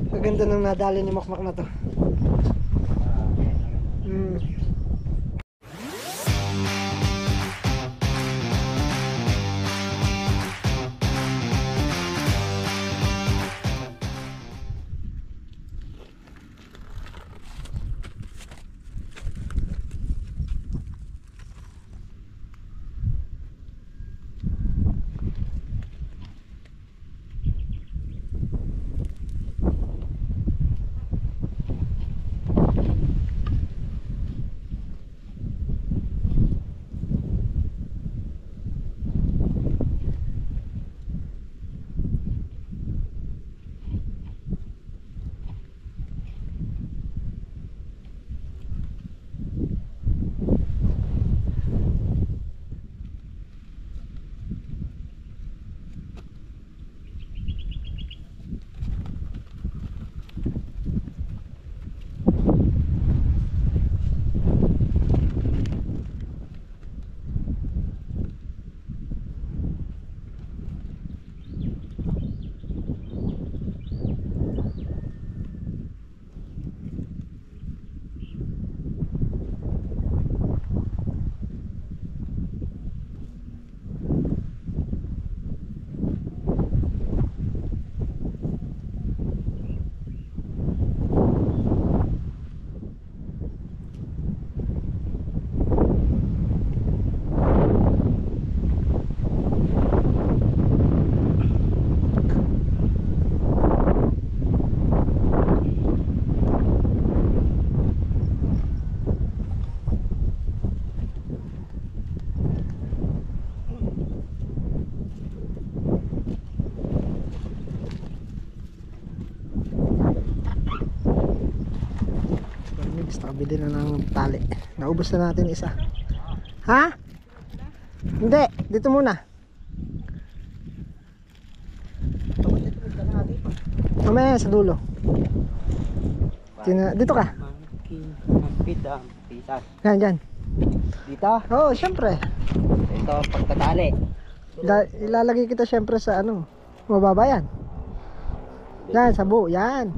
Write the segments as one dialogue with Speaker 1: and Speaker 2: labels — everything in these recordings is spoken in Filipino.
Speaker 1: Kaganda ng nadali ni Makmak na to. Bili na ng tali. Naubos na natin isa. Ha? Hindi, dito muna. Mamaya sa dulo. Dito ka. Yan, yan.
Speaker 2: Dito?
Speaker 1: Oo, syempre.
Speaker 2: Ito pagtatali.
Speaker 1: Ilalagay kita syempre sa ano, mababa yan. Yan, sa buo, yan.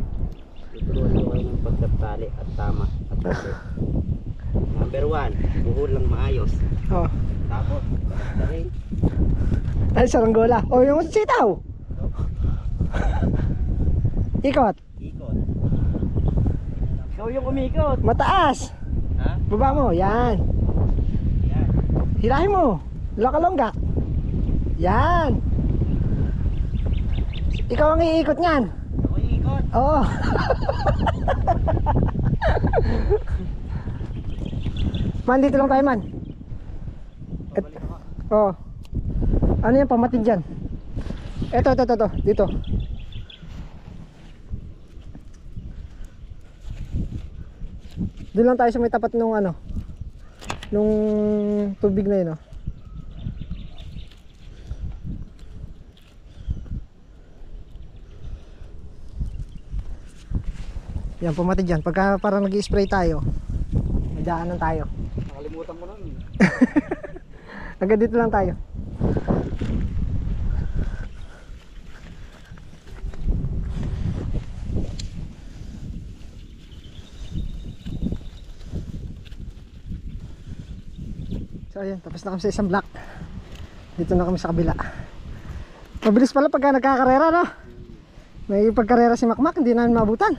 Speaker 2: Tuturuan ko kayo ng pagtatali at tama. Number 1, buhol lang maayos.
Speaker 1: Oh.
Speaker 2: Tapos, pagtatali.
Speaker 1: Ay, saranggola. Oh, yung sitaw. Ikot.
Speaker 2: Ikot. Ikaw yung umikot.
Speaker 1: Mataas.
Speaker 2: Ha?
Speaker 1: Baba mo, yan.
Speaker 2: Yan.
Speaker 1: Hilahin mo. Loka-longga. Yan. Ikaw ang iikot niyan.
Speaker 2: Ako yung ikot.
Speaker 1: Oo. Man, dito lang tayo, man. Oh. Ano yan, pamatid dyan? Ito. Dito. Doon lang tayo sa may tapat nung ano, nung tubig na yun, oh. Yan, pumatid dyan. Pagka parang nag-i-spray tayo, may daanan tayo.
Speaker 2: Nakalimutan mo lang.
Speaker 1: Agad dito lang tayo. So ayan, tapos na kami sa isang block. Dito na kami sa kabila. Mabilis pala pagka nagkakarera, no? May pagkarera si Makmak, hindi namin maabutan.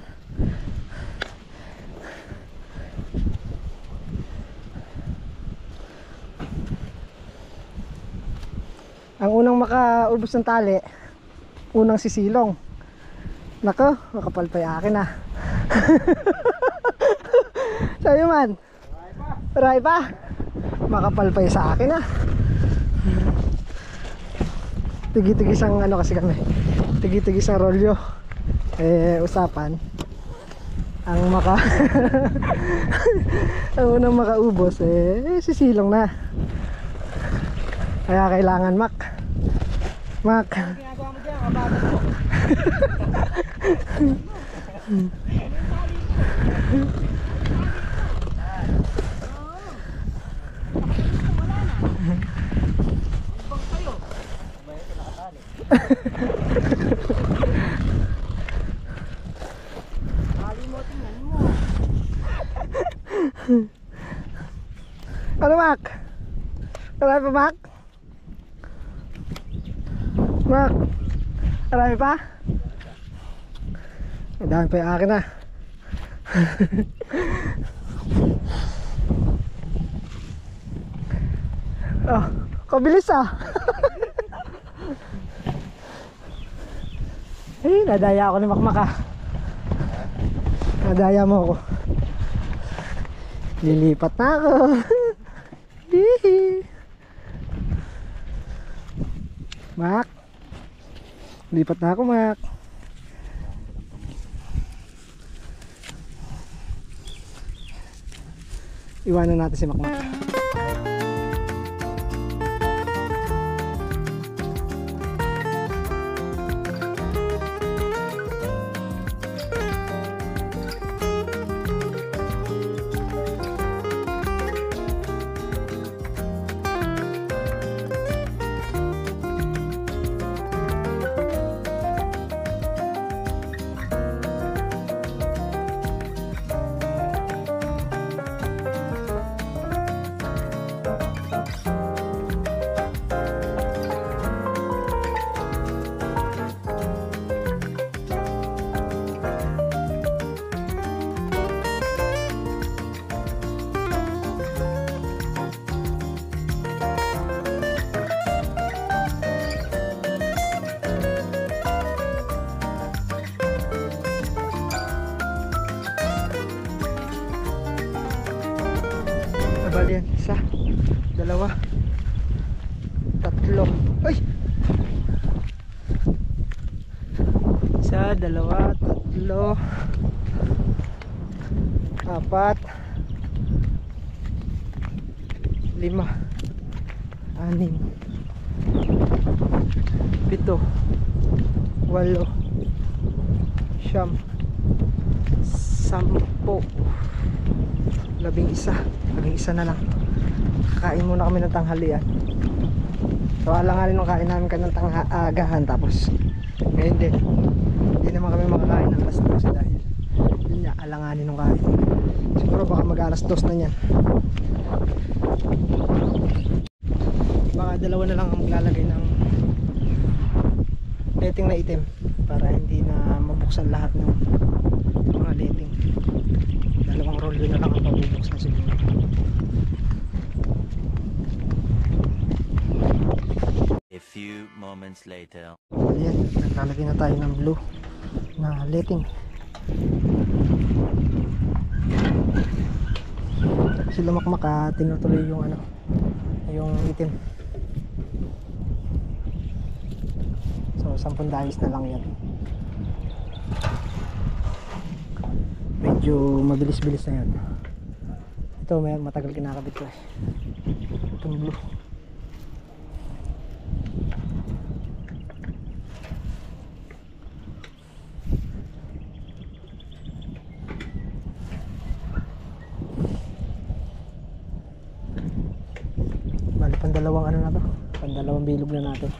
Speaker 1: Ang unang makaubos ng tali, unang sisilong. Nako, makapalpay akin ah. Sa'yo man. Ray pa. Makapalpay sa akin ah. Tigi-tigis ang ano kasi kami. Tigi-tigis ang rolyo. Usapan. Ang ang unang makaubos sisilong na. Kaya kailangan Mac.
Speaker 2: Ano ginagawa mo dyan? Kabagan mo.
Speaker 1: Ano, Mac? Marami pa, Mac? Mac? Marami pa? Madami pa yung akin ah. Oh, kabilis ah. Eh, nadaya ako ni Makmak ah. Nadaya mo ako. Lilipat na ako. Hihi. Mak, lipat na ako, Mak. Iwanan natin si Makmak. Bali yan, isa, dalawa, tatlo. Ay! Isa, dalawa, tatlo, apat, lima, anim, pito, walo, siyam, sampo, labing isa na lang. Kain muna kami ng tanghalian. So alanganin nung kain namin kanang agahan, tapos ngayon din hindi naman kami makakain ng alas 12 dahil yun nga, alanganin nung kain. Siguro baka mag alas 2 na yan. Baka dalawa na lang ang maglalagay ng netting na itim para hindi na mabuksan lahat ng mga netting. Dalawang rolyo na lang ang pabubuksan siguro.
Speaker 3: A few moments later.
Speaker 1: Ayan, naglalagay na tayo ng blue na letting. Sila Makmak tinutuloy yung ano, yung itim. So 10 dahis na lang yan. Medyo mabilis-bilis na yan. Ito may matagal kinakabit ko eh. Itong blue. Bali pandalawang ano na to, pandalawang bilog na natin.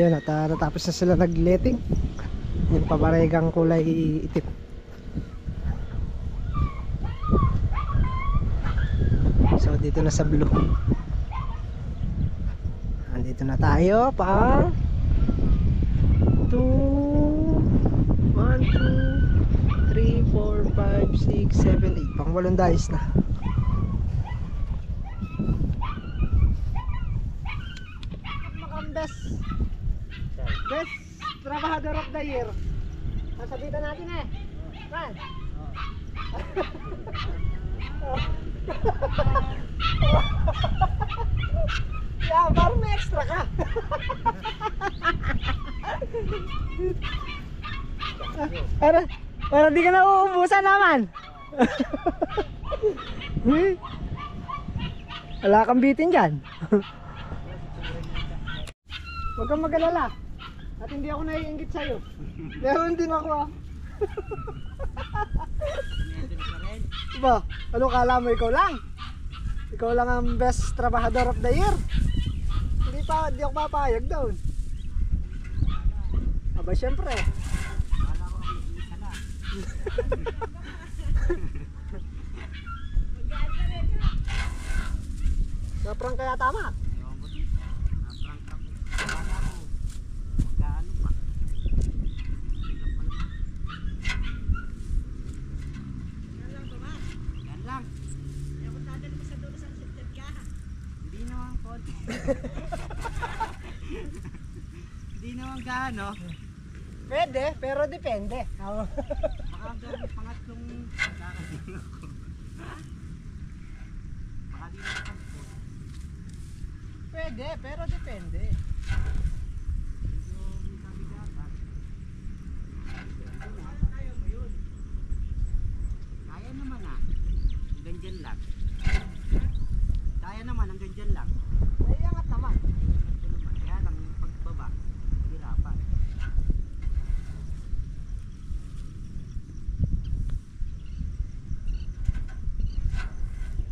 Speaker 1: Ayan at natapos na sila nagletting. Yung pabaregang kulay itim. So dito na sa blue. Andito na tayo pang 2 1, 2 3, 4, 5, 6, 7, 8 pang 8 dice na. Best Trabajador of the Year. Sasabitan natin eh. Man. Yeah, parang may extra ka. Parang di ka na uubusan naman. Wala kang bitin dyan. Huwag kang mag-alala. At hindi ako naiinggit sa'yo. Meron din ako ah. Ba, ano kala mo ikaw lang? Ikaw lang ang best trabajador of the year. Hindi ako papayag doon. Aba syempre. Naprang kaya tama?
Speaker 2: Hindi naman gaano.
Speaker 1: Pwede, pero depende.
Speaker 2: Baka gawin pangatlong kakasin ako. Baka di na kapag.
Speaker 1: Pwede, pero depende.
Speaker 2: Kaya mo yun. Kaya naman ah. Hanggang dyan lang. Kaya naman hanggang dyan lang.
Speaker 1: Naiangat naman.
Speaker 2: Kaya lang yung pagbaba, hirapan.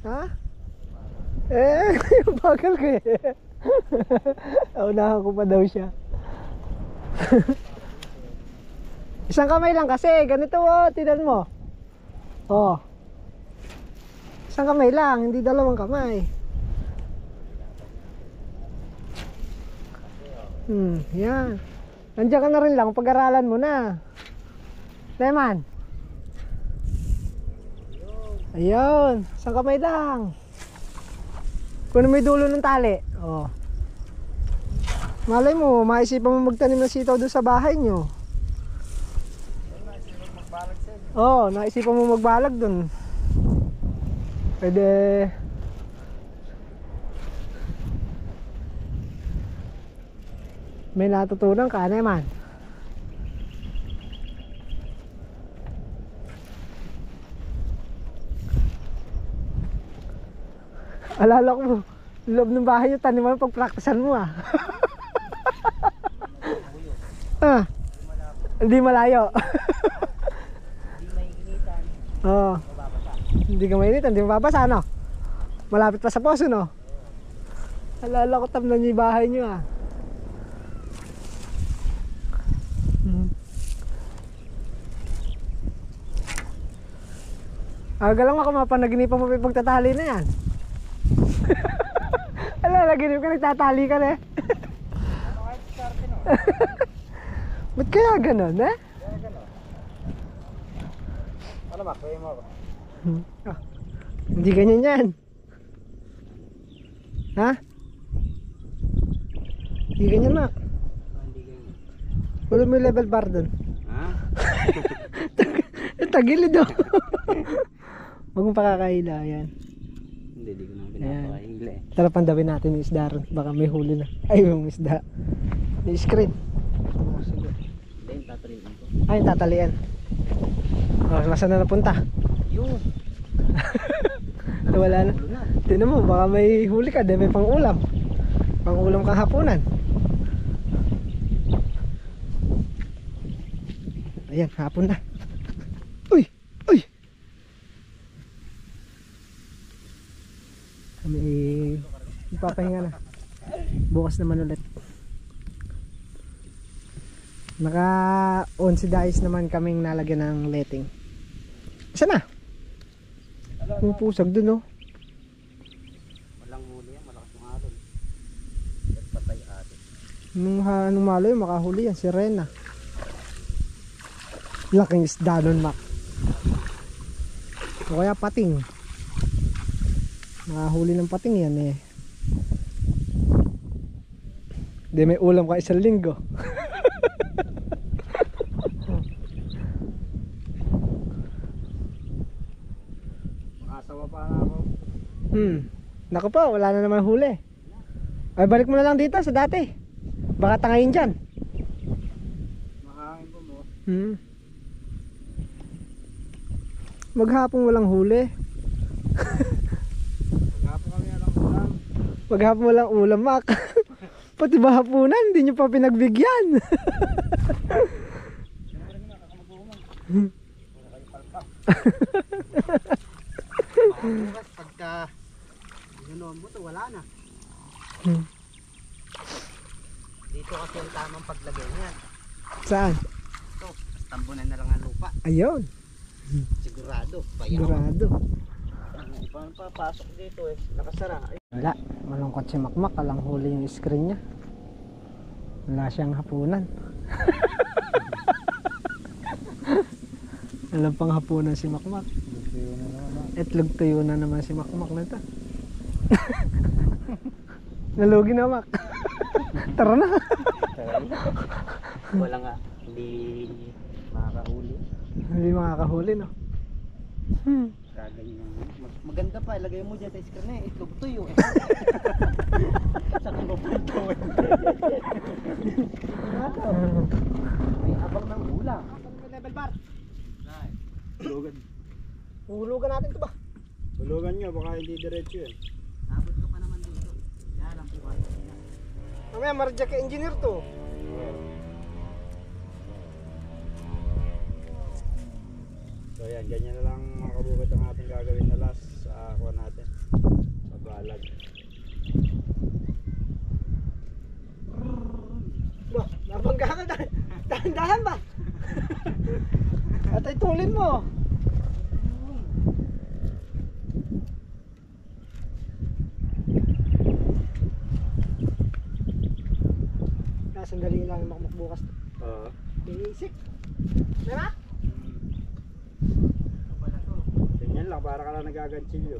Speaker 1: Ha? Bagal ko eh. Naunahan ko pa daw siya. Isang kamay lang kasi, ganito oh, tinan mo. Oh. Isang kamay lang, hindi dalawang kamay. Yan. Nandiyan ka na rin lang, pag-aralan mo na. Leman. Ayun, isang kamay lang. Kung may dulo ng tali. Oh. Malay mo, maisipan mo magtanim ng sitaw doon sa bahay nyo. Oo, naisipan mo magbalag doon. Pwede. May natutunan ka naman. Alala ko, loob ng bahay yung taniman pag-practicean mo ah. Ah, hindi malayo.
Speaker 2: Hindi may initan,
Speaker 1: Oo.
Speaker 2: mababasa.
Speaker 1: Hindi ka mainitan, hindi mababasa no? Malapit pa sa poso no? Alala ko tamnan niyo yung bahay niyo ah. Aga lang ako mapanaginipan mo pa yung pagtatali na yan. Alala, naginip ka, nagtatali ka na eh.
Speaker 2: Ano kahit starte no?
Speaker 1: Ba't kaya ganon eh?
Speaker 2: Kaya gano'n. Ano ba? Kaya mo ba?
Speaker 1: Ah, hindi ganyan yan. Ha? Hindi ganyan na.
Speaker 2: Hindi ganyan.
Speaker 1: Wala mo yung level bar dun.
Speaker 2: Ha?
Speaker 1: Tagilid oh. Huwag mong pakakahila yan.
Speaker 2: Hindi, di ko naman pinapakahila eh.
Speaker 1: Tara pandawin natin yung isda ron. Baka may huli na. Ay yung isda. Yung screen. Oh, sige.
Speaker 2: Hindi, yung tataliin ko.
Speaker 1: Ay yung tatalian. Oh, nasaan na napunta?
Speaker 2: Yun!
Speaker 1: Wala na.
Speaker 2: Ulo na.
Speaker 1: Tinan mo, baka may huli ka. Dahil may pang ulam. Pang ulam kang hapunan. Ayan, hapon na. Uy! Uy! Kami ipapahinga na. Bukas naman ulit. Naka 11 days naman kaming nalagyan ng letting. Isa na? Pupusag dun oh.
Speaker 2: Walang huli yan, malakas yung alon. At patay ate.
Speaker 1: Nung malo yun, makahuli yan, sirena. Laking isda nun, Mac. O kaya pating. Nakahuli ng pating yan eh. Hindi may ulam ka isang linggo.
Speaker 2: Makasawa pa na ako.
Speaker 1: Naku pa, wala na naman huli. Ay balik mo na lang dito sa dati. Baka tangayin dyan.
Speaker 2: Makahangin po mo.
Speaker 1: Maghapong walang huli.
Speaker 2: Maghapon kami alang ulam.
Speaker 1: Maghapong walang ulam, Mac. Pati ba hapunan, hindi nyo pa pinagbigyan.
Speaker 2: Bukas pagka ginom mo to wala na. Dito kasi ang tamang paglagay niyan.
Speaker 1: Saan?
Speaker 2: Ito, tambunan na lang ang lupa.
Speaker 1: Ayun,
Speaker 2: Sigurado. Bayaw.
Speaker 1: sigurado.
Speaker 2: Paano papasok dito eh? Nakasara.
Speaker 1: Wala, malungkot si Makmak, alang huli yung screen niya. Wala siyang hapunan. Alam pang hapunan si Makmak. Itlog tuyo na naman si Makmak na ito. Nalugi na, Mak. Tara na.
Speaker 2: Wala nga. Hindi makakahuli.
Speaker 1: Hindi makakahuli, no?
Speaker 2: Kaganyan. Maganda pa. Ilagay mo dyan sa screen eh. Itlog tuyo eh. Sa kumapagto eh. May abang ng ulam. Level bar.
Speaker 4: Hulugan.
Speaker 1: Uhulugan natin ito ba?
Speaker 4: Hulugan nyo, baka hindi diretso yun.
Speaker 2: Abot ka pa naman dito. Yan ang bukas.
Speaker 1: Mamaya, marjak ka engineer to.
Speaker 4: So yan, ganyan na lang mga kabukit ang ating gagawin na last sa aqua natin. Sa balag.
Speaker 1: Ba, nabangga ka dahil. Dahan-dahan ba? At ay tulin mo. Sandali lang yung makmak bukas.
Speaker 4: Oo.
Speaker 1: Pinisik. Diba?
Speaker 4: Ganyan lang, para ka lang nagaganchilyo.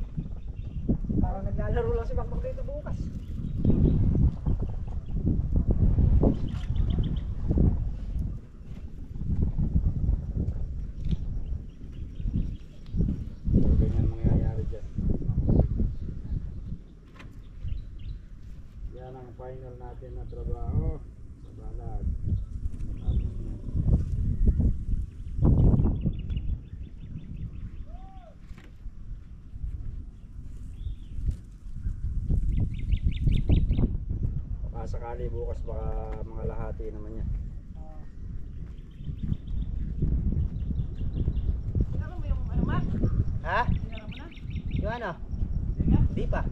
Speaker 1: Parang naglalaro lang si makmak dito bukas.
Speaker 4: Ganyan mangyayari dyan. Yan ang final natin na trabaho sa balag. Baka sakali bukas baka mga lahati naman yan.
Speaker 2: Ha? Yung ano? Di pa.